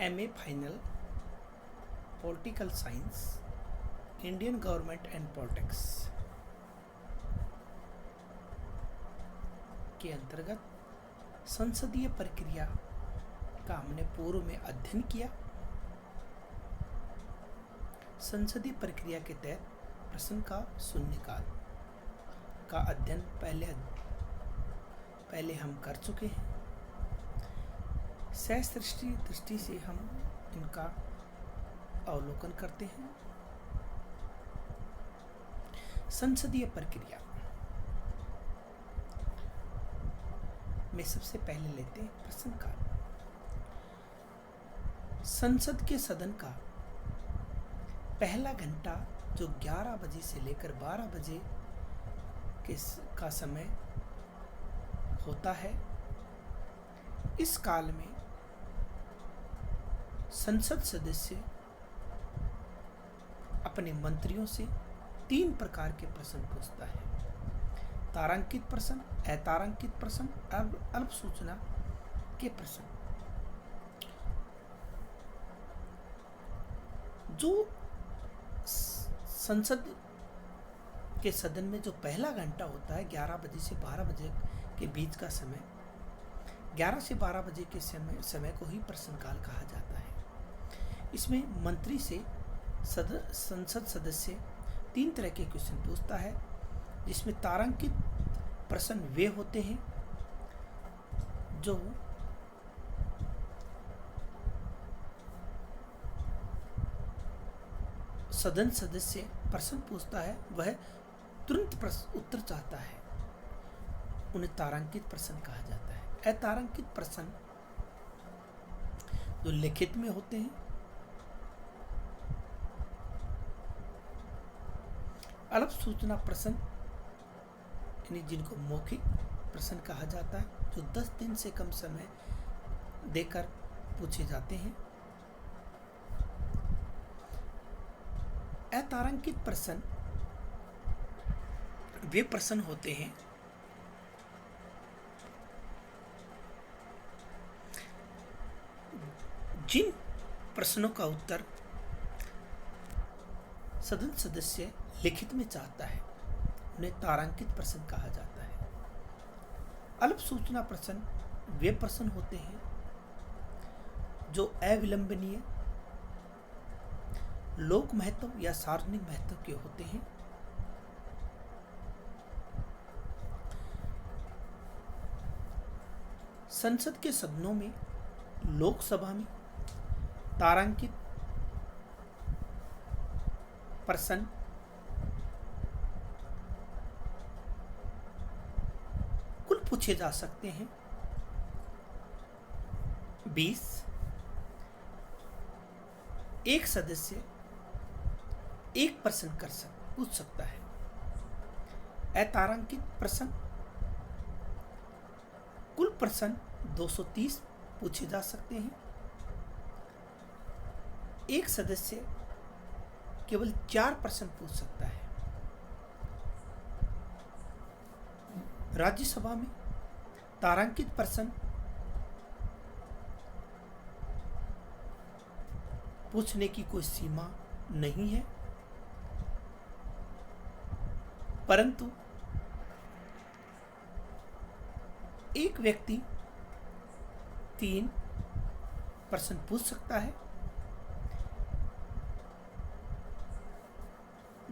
MA final political science Indian government and politics के अंतर्गत संसदीय प्रक्रिया का हमने पूर्व में अध्ययन किया। संसदीय प्रक्रिया के तहत प्रश्न का शून्यकाल का अध्ययन पहले हम कर चुके हैं। सहस्त्र दृष्टि से हम इनका अवलोकन करते हैं। संसदीय प्रक्रिया में सबसे पहले लेते हैं प्रश्नकाल। संसद के सदन का पहला घंटा जो 11 बजे से लेकर 12 बजे का समय होता है, इस काल में संसद सदस्य अपने मंत्रियों से 3 प्रकार के प्रश्न पूछता है। तारांकित प्रश्न, अतारांकित प्रश्न, अल्प सूचना के प्रश्न। जो संसद के सदन में जो पहला घंटा होता है 11 बजे से 12 बजे के बीच का समय, 11 से 12 बजे के समय को ही प्रश्नकाल कहा जाता है। इसमें मंत्री से संसद सदस्य 3 तरह के क्वेश्चन पूछता है, जिसमें तारांकित प्रश्न वे होते हैं जो सदन सदस्य प्रश्न पूछता है वह तुरंत उत्तर चाहता है, उन्हें तारांकित प्रश्न कहा जाता है। अतारांकित प्रश्न जो लिखित में होते हैं, अल्प सूचना प्रश्न यानी जिनको मौखिक प्रश्न कहा जाता है, जो 10 दिन से कम समय देकर पूछे जाते हैं। अतारांकित प्रश्न वे प्रश्न होते हैं जिन प्रश्नों का उत्तर सदन सदस्य लिखित में चाहता है, उन्हें तारांकित प्रश्न कहा जाता है। अल्प सूचना प्रश्न वे प्रश्न होते हैं जो अविलंबनीय, लोक महत्व या सार्वजनिक महत्व के होते हैं। संसद के सदनों में, लोकसभा में तारांकित प्रश्न कुल पूछे जा सकते हैं 20। एक सदस्य एक प्रश्न पूछ सकता है। अतारांकित प्रश्न कुल प्रश्न 230 पूछे जा सकते हैं। एक सदस्य केवल 4 प्रश्न पूछ सकता है। राज्यसभा में तारांकित प्रश्न पूछने की कोई सीमा नहीं है, परंतु एक व्यक्ति 3 प्रश्न पूछ सकता है,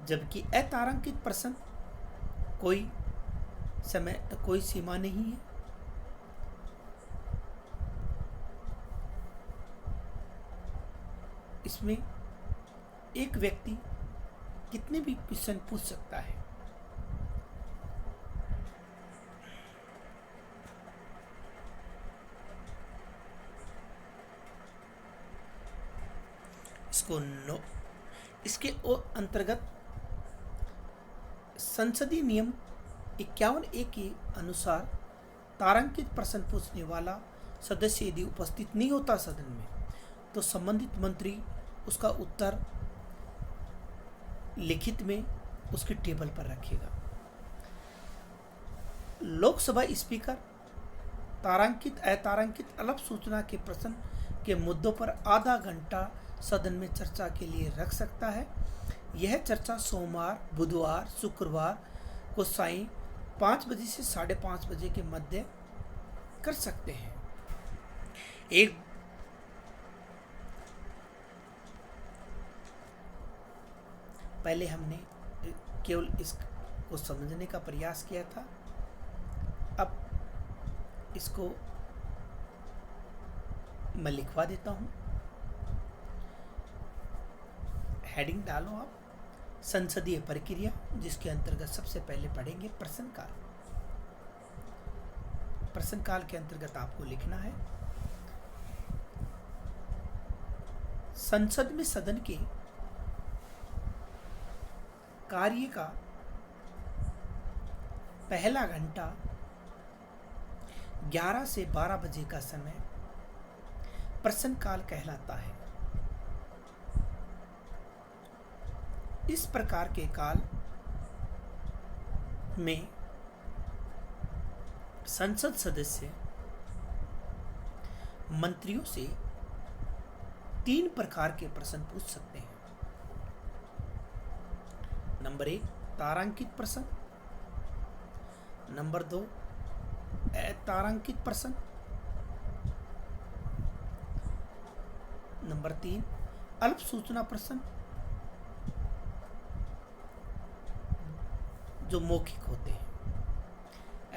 जबकि अतारांकित प्रश्न कोई सीमा नहीं है। इसमें एक व्यक्ति कितने भी क्वेश्चन पूछ सकता है। इसके अंतर्गत संसदीय नियम 51A के अनुसार तारांकित प्रश्न पूछने वाला सदस्य यदि उपस्थित नहीं होता सदन में, तो संबंधित मंत्री उसका उत्तर लिखित में उसके टेबल पर रखेगा। लोकसभा स्पीकर तारांकित अतारांकित अल्प सूचना के प्रश्न के मुद्दों पर आधा घंटा सदन में चर्चा के लिए रख सकता है। यह चर्चा सोमवार, बुधवार, शुक्रवार को सायं 5 बजे से 5:30 बजे के मध्य कर सकते हैं। एक पहले हमने केवल इसको समझने का प्रयास किया था, अब इसको मैं लिखवा देता हूं। हेडिंग डालो आप, संसदीय प्रक्रिया, जिसके अंतर्गत सबसे पहले पढ़ेंगे प्रश्नकाल। प्रश्नकाल के अंतर्गत आपको लिखना है, संसद में सदन के कार्य का पहला घंटा 11 से 12 बजे का समय प्रश्नकाल कहलाता है। इस प्रकार के काल में संसद सदस्य मंत्रियों से 3 प्रकार के प्रश्न पूछ सकते हैं। नंबर 1 तारांकित प्रश्न, नंबर 2 अतारांकित प्रश्न, नंबर 3 अल्प सूचना प्रश्न जो मौखिक होते हैं,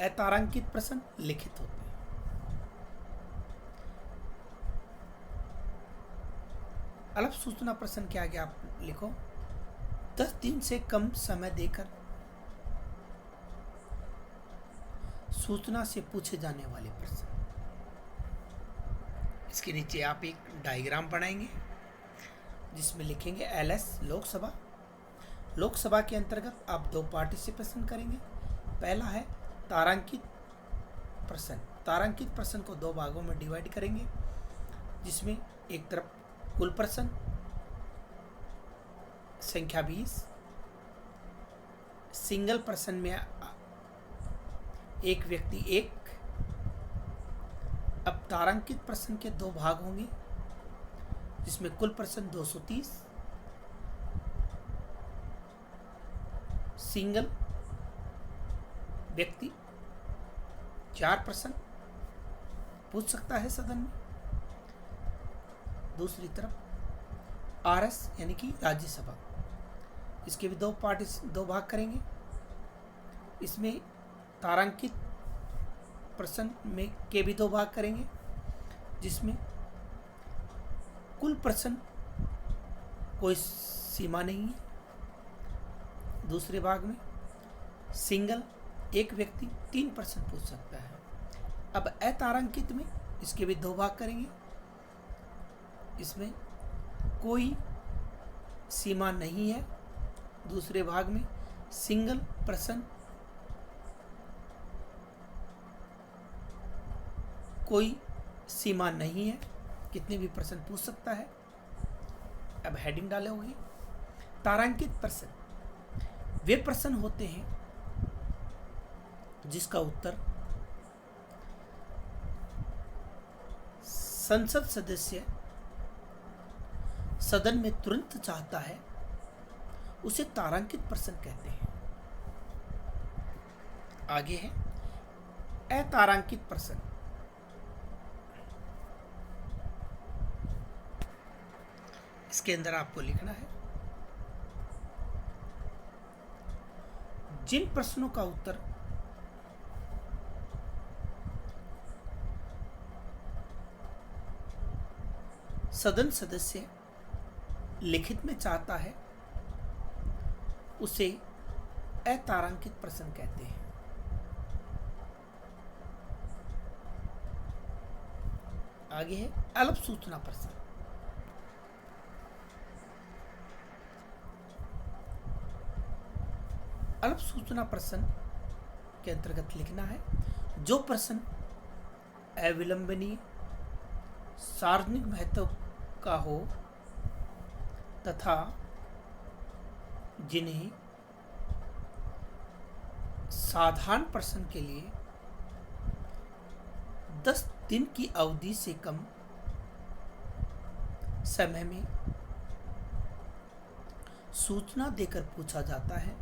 अतारांकित प्रश्न लिखित होते हैं। अल्प सूचना प्रश्न के आगे आप लिखो 10 दिन से कम समय देकर सूचना से पूछे जाने वाले प्रश्न। इसके नीचे आप एक डायग्राम बनाएंगे जिसमें लिखेंगे LS लोकसभा। लोकसभा के अंतर्गत आप 2 पार्टिसिपेशन करेंगे। पहला है तारांकित प्रश्न। तारांकित प्रश्न को 2 भागों में डिवाइड करेंगे, जिसमें एक तरफ कुल प्रश्न संख्या 20, सिंगल प्रश्न में एक व्यक्ति 1। अब तारांकित प्रश्न के 2 भाग होंगे, जिसमें कुल प्रश्न 230, सिंगल व्यक्ति 4 प्रश्न पूछ सकता है सदन में। दूसरी तरफ RS यानी कि राज्यसभा, इसके भी 2 भाग करेंगे। इसमें तारांकित प्रश्न में के भी 2 भाग करेंगे, जिसमें कुल प्रश्न कोई सीमा नहीं है। दूसरे भाग में सिंगल एक व्यक्ति 3 प्रश्न पूछ सकता है। अब अतारांकित में इसके भी 2 भाग करेंगे। इसमें कोई सीमा नहीं है। दूसरे भाग में सिंगल प्रश्न कोई सीमा नहीं है, कितने भी प्रश्न पूछ सकता है। अब हेडिंग डाले होगी, तारांकित प्रश्न वे प्रश्न होते हैं जिसका उत्तर संसद सदस्य सदन में तुरंत चाहता है, उसे तारांकित प्रश्न कहते हैं। आगे है अतारांकित प्रश्न। इसके अंदर आपको लिखना है, जिन प्रश्नों का उत्तर सदन सदस्य लिखित में चाहता है, उसे अतारांकित प्रश्न कहते हैं। आगे है अल्प सूचना प्रश्न। अल्प सूचना प्रश्न के अंतर्गत लिखना है, जो प्रश्न अविलंबनीय, सार्वजनिक महत्व का हो तथा जिन्हें साधारण प्रश्न के लिए 10 दिन की अवधि से कम समय में सूचना देकर पूछा जाता है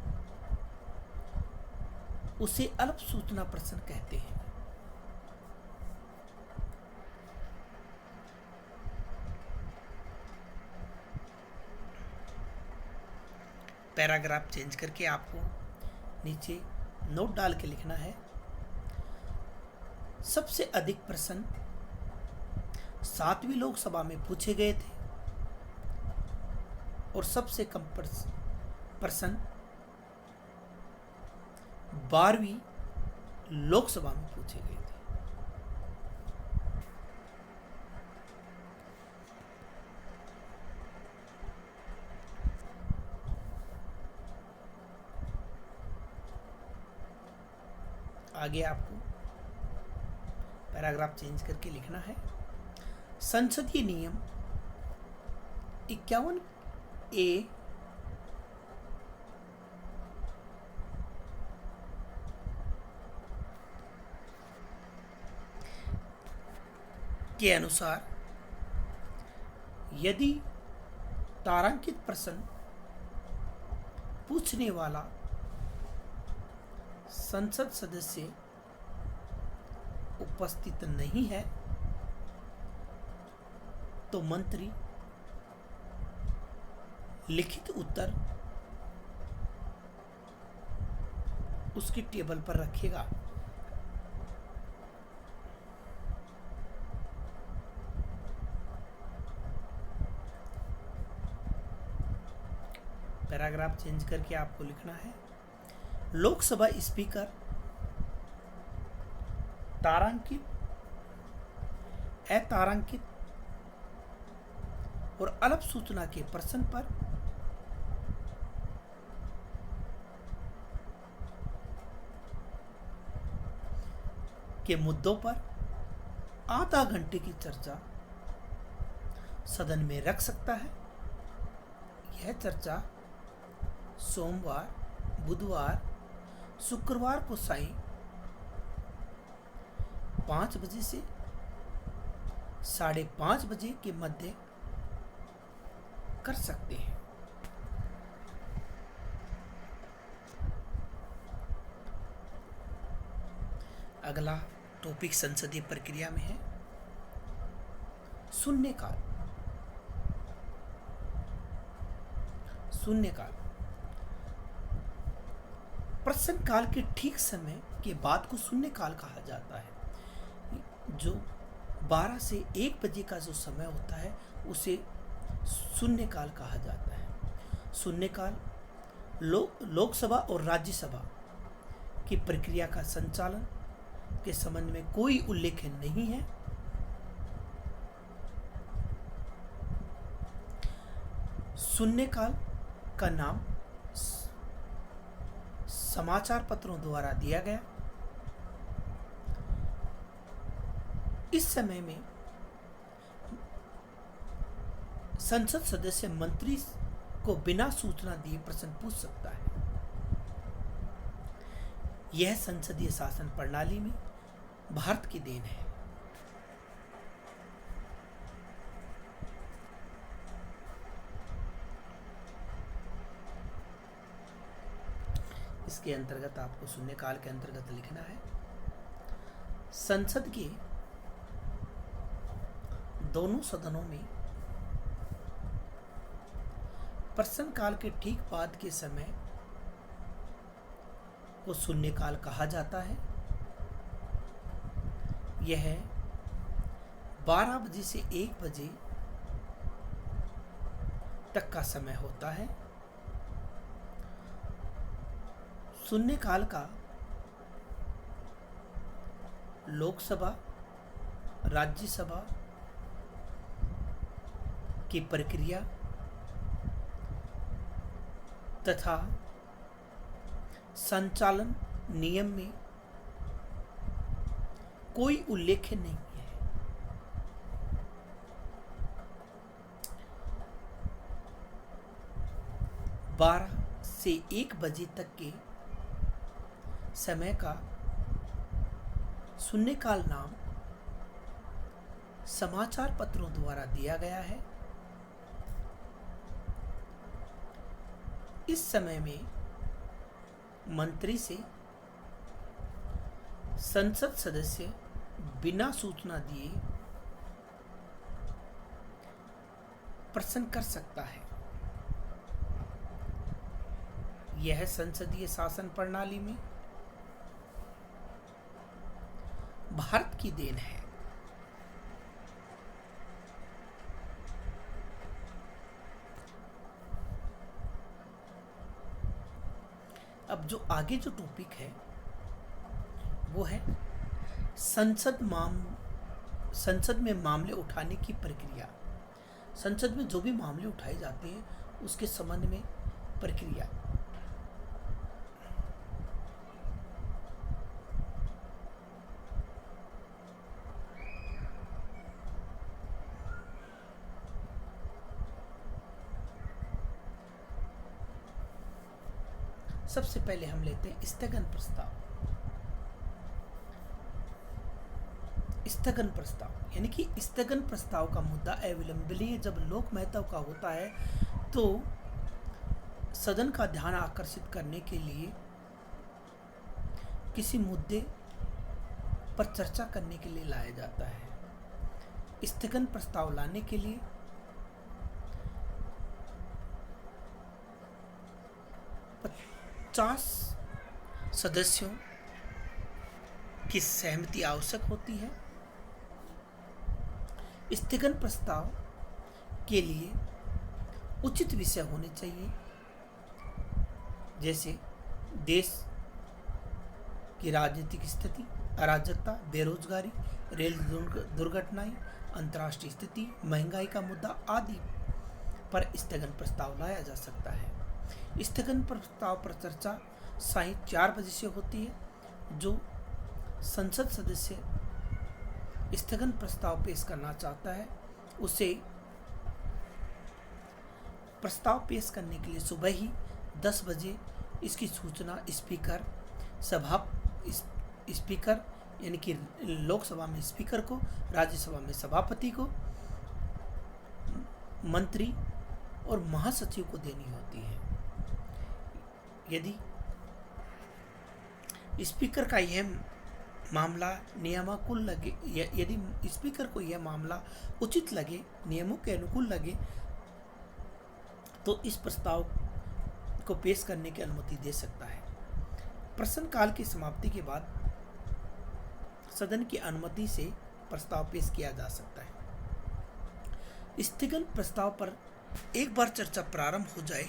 उसे अल्प सूचना प्रश्न कहते हैं। पैराग्राफ चेंज करके आपको नीचे नोट डाल के लिखना है, सबसे अधिक प्रश्न 7वीं लोकसभा में पूछे गए थे और सबसे कम प्रश्न 12वीं लोकसभा में पूछे गए थे। आगे आपको पैराग्राफ चेंज करके लिखना है, संसदीय नियम 51A के अनुसार यदि तारांकित प्रश्न पूछने वाला संसद सदस्य उपस्थित नहीं है तो मंत्री लिखित उत्तर उसकी टेबल पर रखेगा। पैराग्राफ चेंज करके आपको लिखना है, लोकसभा स्पीकर तारांकित, अतारांकित और अल्प सूचना के प्रश्न पर के मुद्दों पर आधा घंटे की चर्चा सदन में रख सकता है। यह चर्चा सोमवार, बुधवार, शुक्रवार को सायं 5 बजे से 5:30 बजे के मध्य कर सकते हैं। अगला टॉपिक संसदीय प्रक्रिया में है शून्यकाल। शून्यकाल प्रश्नकाल के ठीक समय के बाद को शून्यकाल कहा जाता है। जो 12 से 1 बजे का जो समय होता है उसे शून्यकाल कहा जाता है। शून्यकाल लोकसभा और राज्यसभा की प्रक्रिया का संचालन के संबंध में कोई उल्लेख नहीं है। शून्यकाल का नाम समाचार पत्रों द्वारा दिया गया। इस समय में संसद सदस्य मंत्री को बिना सूचना दिए प्रश्न पूछ सकता है। यह संसदीय शासन प्रणाली में भारत की देन है। इसके अंतर्गत आपको शून्यकाल के अंतर्गत लिखना है, संसद के दोनों सदनों में प्रश्नकाल के ठीक बाद के समय को शून्यकाल कहा जाता है। यह 12 बजे से 1 बजे तक का समय होता है। शून्यकाल का लोकसभा, राज्यसभा की प्रक्रिया तथा संचालन नियम में कोई उल्लेख नहीं है। बारह से 1 बजे तक के समय का शून्यकाल नाम समाचार पत्रों द्वारा दिया गया है। इस समय में मंत्री से संसद सदस्य बिना सूचना दिए प्रश्न कर सकता है। यह संसदीय शासन प्रणाली में भारत की देन है। अब जो आगे जो टॉपिक है वो है संसद में मामले उठाने की प्रक्रिया। संसद में जो भी मामले उठाए जाते हैं उसके संबंध में प्रक्रिया। सबसे पहले हम लेते हैं स्थगन प्रस्ताव। स्थगन प्रस्ताव यानी कि स्थगन प्रस्ताव का मुद्दा अविलंबनीय जब लोक महत्व का होता है तो सदन का ध्यान आकर्षित करने के लिए किसी मुद्दे पर चर्चा करने के लिए लाया जाता है। स्थगन प्रस्ताव लाने के लिए पचास सदस्यों की सहमति आवश्यक होती है। स्थगन प्रस्ताव के लिए उचित विषय होने चाहिए, जैसे देश की राजनीतिक स्थिति, अराजकता, बेरोजगारी, रेल दुर्घटनाएं, अंतर्राष्ट्रीय स्थिति, महंगाई का मुद्दा आदि पर स्थगन प्रस्ताव लाया जा सकता है। स्थगन प्रस्ताव पर चर्चा साय 4 बजे से होती है। जो संसद सदस्य स्थगन प्रस्ताव पेश करना चाहता है उसे प्रस्ताव पेश करने के लिए सुबह ही 10 बजे इसकी सूचना स्पीकर यानी कि लोकसभा में स्पीकर को, राज्यसभा में सभापति को, मंत्री और महासचिव को देनी होती है। यदि स्पीकर का यह मामला नियमानुकूल लगे, यदि स्पीकर को यह मामला उचित लगे, नियमों के अनुकूल लगे, तो इस प्रस्ताव को पेश करने की अनुमति दे सकता है। प्रश्नकाल की समाप्ति के बाद सदन की अनुमति से प्रस्ताव पेश किया जा सकता है। स्थगन प्रस्ताव पर एक बार चर्चा प्रारंभ हो जाए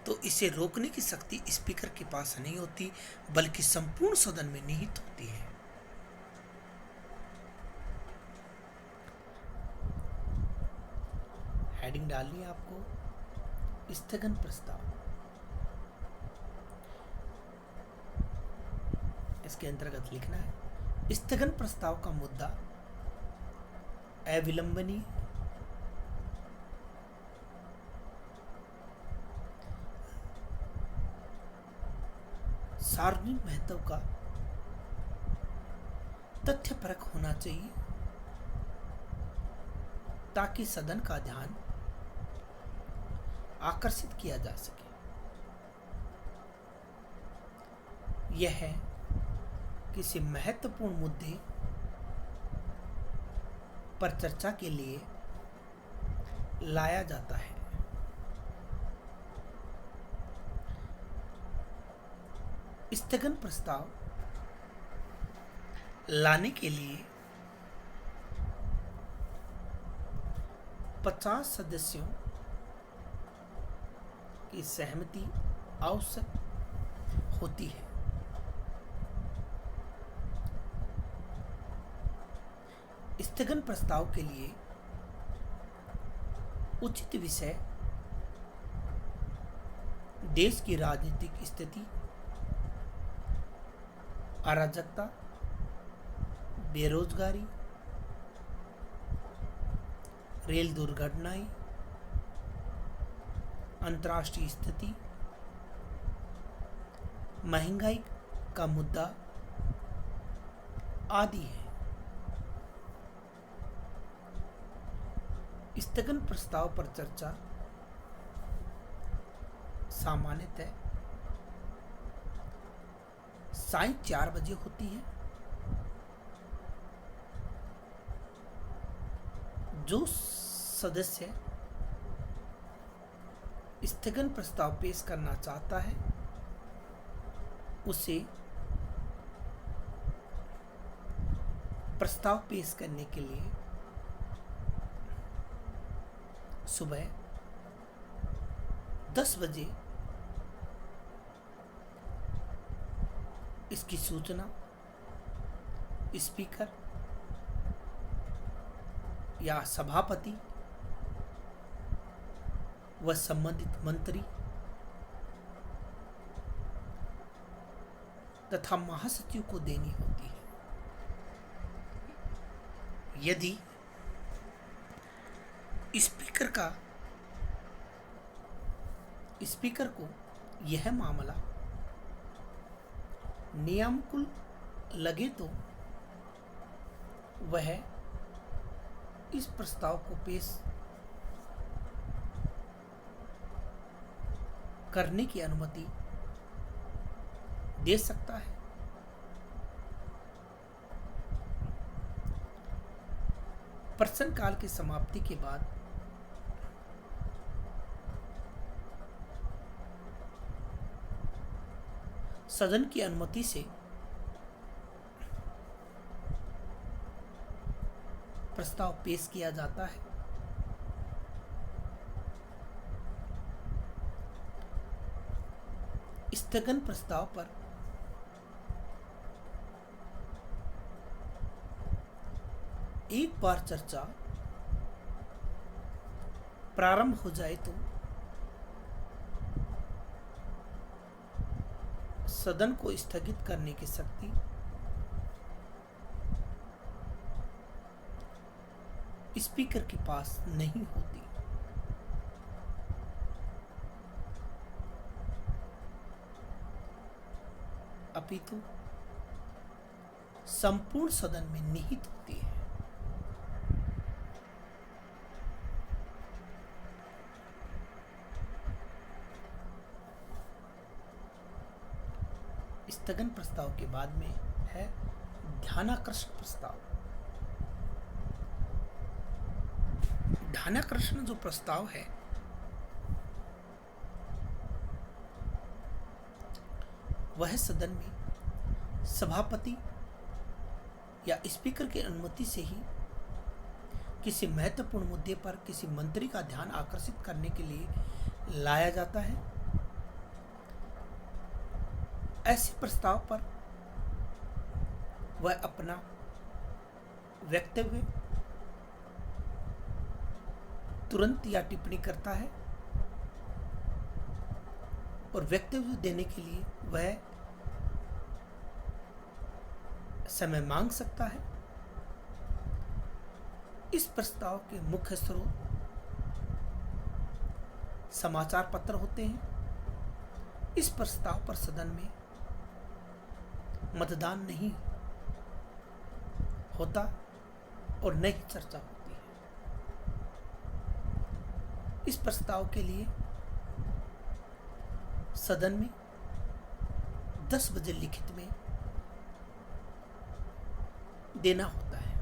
तो इसे रोकने की शक्ति स्पीकर के पास नहीं होती, बल्कि संपूर्ण सदन में निहित होती है। हेडिंग डालनी है आपको, स्थगन प्रस्ताव। इसके अंतर्गत लिखना है स्थगन प्रस्ताव का मुद्दा अविलंबनीय, सार्वजनिक महत्व का, तथ्यपरक होना चाहिए ताकि सदन का ध्यान आकर्षित किया जा सके। यह किसी महत्वपूर्ण मुद्दे पर चर्चा के लिए लाया जाता है। स्थगन प्रस्ताव लाने के लिए 50 सदस्यों की सहमति आवश्यक होती है। स्थगन प्रस्ताव के लिए उचित विषय देश की राजनीतिक स्थिति, अराजकता, बेरोजगारी, रेल दुर्घटनाएं, अंतर्राष्ट्रीय स्थिति, महंगाई का मुद्दा आदि है। स्थगन प्रस्ताव पर चर्चा सामान्यतः सायं 4 बजे होती है। जो सदस्य स्थगन प्रस्ताव पेश करना चाहता है उसे प्रस्ताव पेश करने के लिए सुबह 10 बजे इसकी सूचना स्पीकर या सभापति व संबंधित मंत्री तथा महासचिव को देनी होती है। यदि स्पीकर को यह मामला नियमानुकूल लगे तो वह इस प्रस्ताव को पेश करने की अनुमति दे सकता है। प्रश्नकाल की समाप्ति के बाद सदन की अनुमति से प्रस्ताव पेश किया जाता है। स्थगन प्रस्ताव पर एक बार चर्चा प्रारंभ हो जाए तो सदन को स्थगित करने की शक्ति स्पीकर के पास नहीं होती। अपितु संपूर्ण सदन में निहित होती है। स्थगन प्रस्ताव के बाद में है ध्यानाकर्षण प्रस्ताव। ध्यानाकर्षण जो प्रस्ताव है वह सदन में सभापति या स्पीकर की अनुमति से ही किसी महत्वपूर्ण मुद्दे पर किसी मंत्री का ध्यान आकर्षित करने के लिए लाया जाता है। ऐसे प्रस्ताव पर वह अपना वक्तव्य तुरंत या टिप्पणी करता है और वक्तव्य देने के लिए वह समय मांग सकता है। इस प्रस्ताव के मुख्य स्रोत समाचार पत्र होते हैं। इस प्रस्ताव पर सदन में मतदान नहीं होता और न ही चर्चा होती है। इस प्रस्ताव के लिए सदन में 10 बजे लिखित में देना होता है।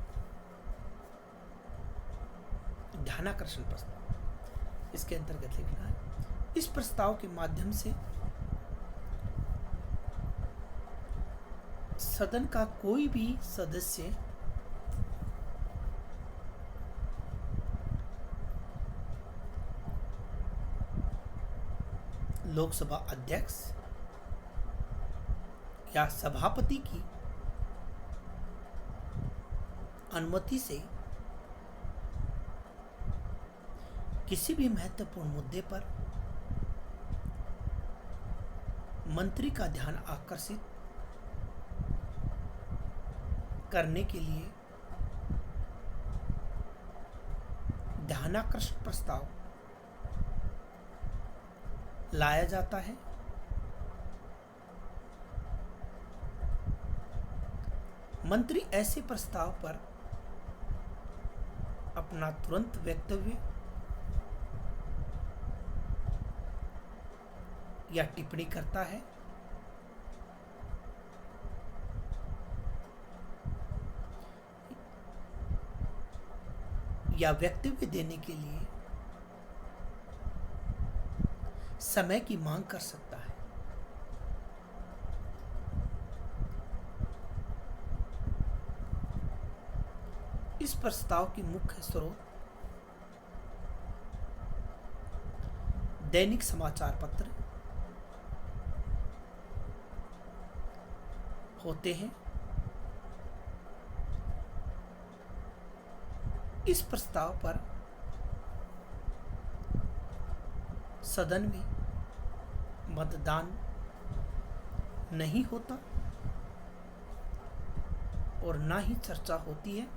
ध्यानाकर्षण प्रस्ताव इसके अंतर्गत लिखना है। इस प्रस्ताव के माध्यम से सदन का कोई भी सदस्य लोकसभा अध्यक्ष या सभापति की अनुमति से किसी भी महत्वपूर्ण मुद्दे पर मंत्री का ध्यान आकर्षित करने के लिए ध्यानाकर्षण प्रस्ताव लाया जाता है। मंत्री ऐसे प्रस्ताव पर अपना तुरंत वक्तव्य या टिप्पणी करता है या वक्तव्य देने के लिए समय की मांग कर सकता है। इस प्रस्ताव की मुख्य स्रोत दैनिक समाचार पत्र होते हैं। इस प्रस्ताव पर सदन में मतदान नहीं होता और ना ही चर्चा होती है।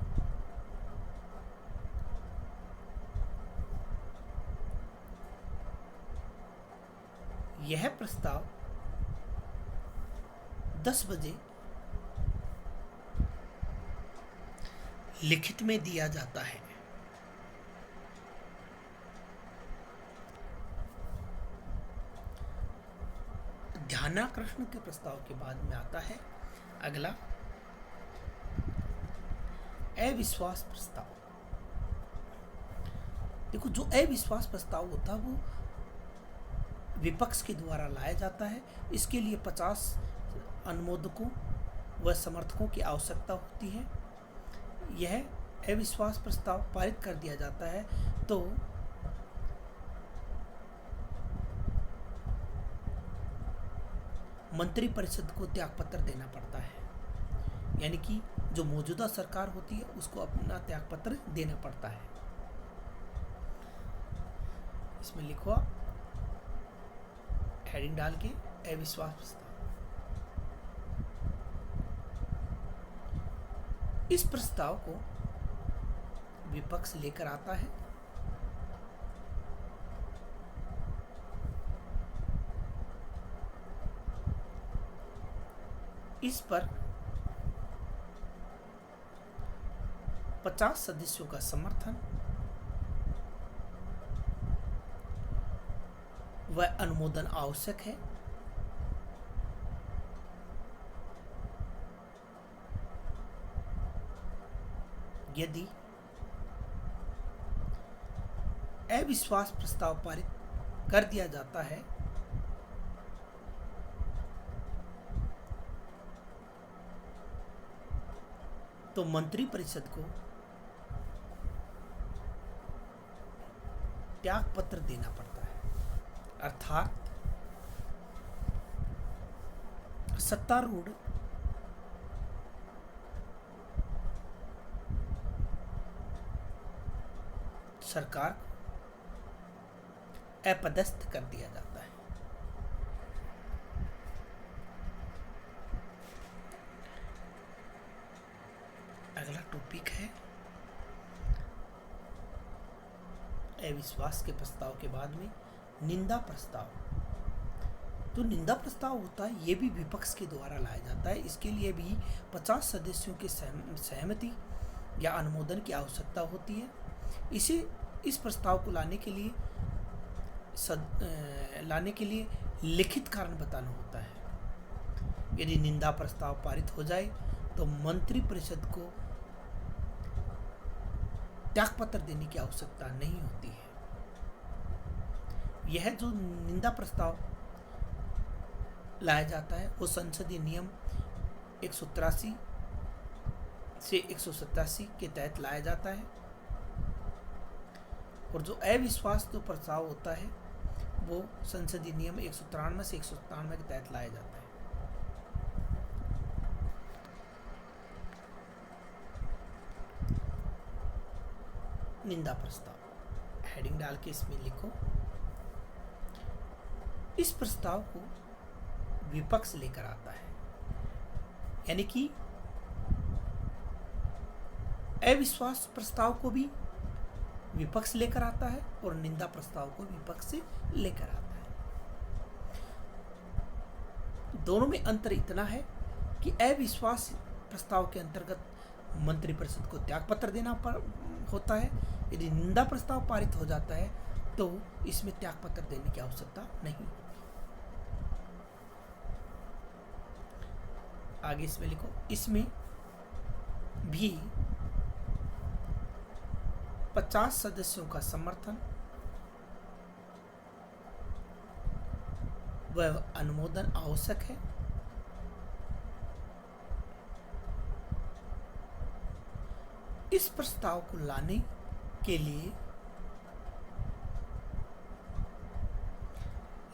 यह प्रस्ताव 10 बजे लिखित में दिया जाता है। ध्यानाकर्षण के प्रस्ताव के बाद में आता है अगला अविश्वास प्रस्ताव। देखो, जो अविश्वास प्रस्ताव होता है वो विपक्ष के द्वारा लाया जाता है। इसके लिए 50 अनुमोदकों व समर्थकों की आवश्यकता होती है। यह अविश्वास प्रस्ताव पारित कर दिया जाता है तो मंत्रिपरिषद को त्यागपत्र देना पड़ता है, यानी कि जो मौजूदा सरकार होती है उसको अपना त्यागपत्र देना पड़ता है। इसमें लिखो हेडिंग डाल के अविश्वास प्रस्ताव। इस प्रस्ताव को विपक्ष लेकर आता है। इस पर 50 सदस्यों का समर्थन व अनुमोदन आवश्यक है। यदि अविश्वास प्रस्ताव पारित कर दिया जाता है तो मंत्रिपरिषद को त्यागपत्र देना पड़ता है, अर्थात सत्तारूढ़ सरकार अपदस्थ कर दिया जाता है। अगला टॉपिक है अविश्वास के प्रस्ताव के बाद में निंदा प्रस्ताव। तो निंदा प्रस्ताव होता है, ये भी विपक्ष के द्वारा लाया जाता है। इसके लिए भी 50 सदस्यों की सहमति या अनुमोदन की आवश्यकता होती है। इस प्रस्ताव को लाने के लिए लिखित कारण बताना होता है। यदि निंदा प्रस्ताव पारित हो जाए तो मंत्रिपरिषद को त्यागपत्र देने की आवश्यकता नहीं होती है। यह जो निंदा प्रस्ताव लाया जाता है वो संसदीय नियम 183 से 187 के तहत लाया जाता है। और जो अविश्वास जो प्रस्ताव होता है वो संसदीय नियम 193 से 197 के तहत लाया जाता है। निंदा प्रस्ताव हेडिंग डाल के इसमें लिखो, इस प्रस्ताव को विपक्ष लेकर आता है, यानी कि अविश्वास प्रस्ताव को भी विपक्ष लेकर आता है और निंदा प्रस्ताव को विपक्ष से लेकर आता है। दोनों में अंतर इतना है कि अविश्वास प्रस्ताव के अंतर्गत मंत्रिपरिषद को त्यागपत्र देना होता है। यदि निंदा प्रस्ताव पारित हो जाता है तो इसमें त्यागपत्र देने की आवश्यकता नहीं होती। आगे इसमें लिखो, इसमें भी 50 सदस्यों का समर्थन व अनुमोदन आवश्यक है। इस प्रस्ताव को लाने के लिए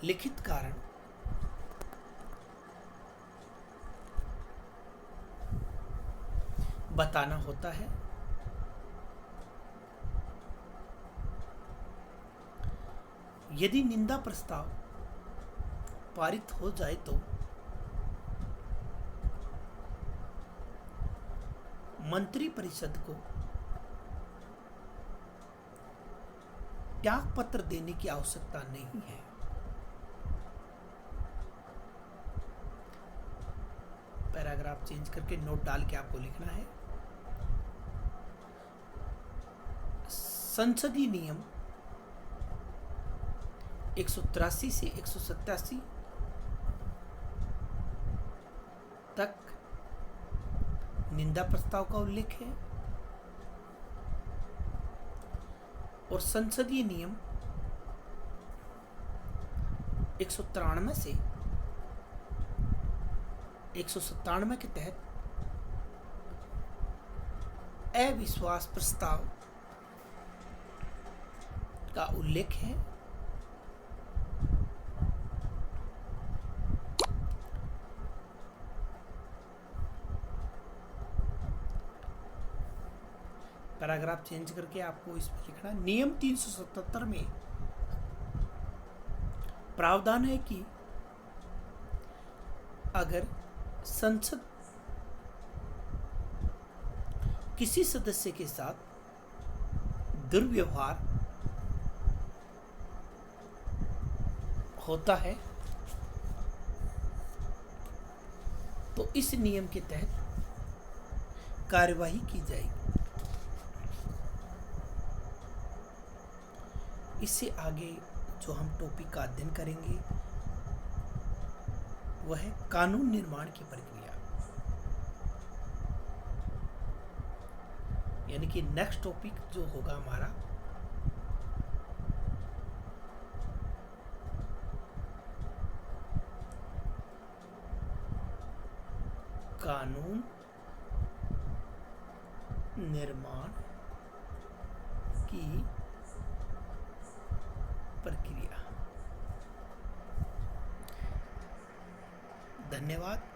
लिखित कारण बताना होता है। यदि निंदा प्रस्ताव पारित हो जाए तो मंत्री परिषद को त्याग पत्र देने की आवश्यकता नहीं है। पैराग्राफ चेंज करके नोट डाल के आपको लिखना है, संसदीय नियम 183 से 187 तक निंदा प्रस्ताव का उल्लेख है और संसदीय नियम 193 से 197 के तहत अविश्वास प्रस्ताव का उल्लेख है। पैराग्राफ चेंज करके आपको इसमें लिखना, नियम 377 में प्रावधान है कि अगर संसद किसी सदस्य के साथ दुर्व्यवहार होता है तो इस नियम के तहत कार्यवाही की जाएगी। इससे आगे जो हम टॉपिक का अध्ययन करेंगे वह है कानून निर्माण की प्रक्रिया, यानी कि नेक्स्ट टॉपिक जो होगा हमारा कानून निर्माण की प्रक्रिया। धन्यवाद।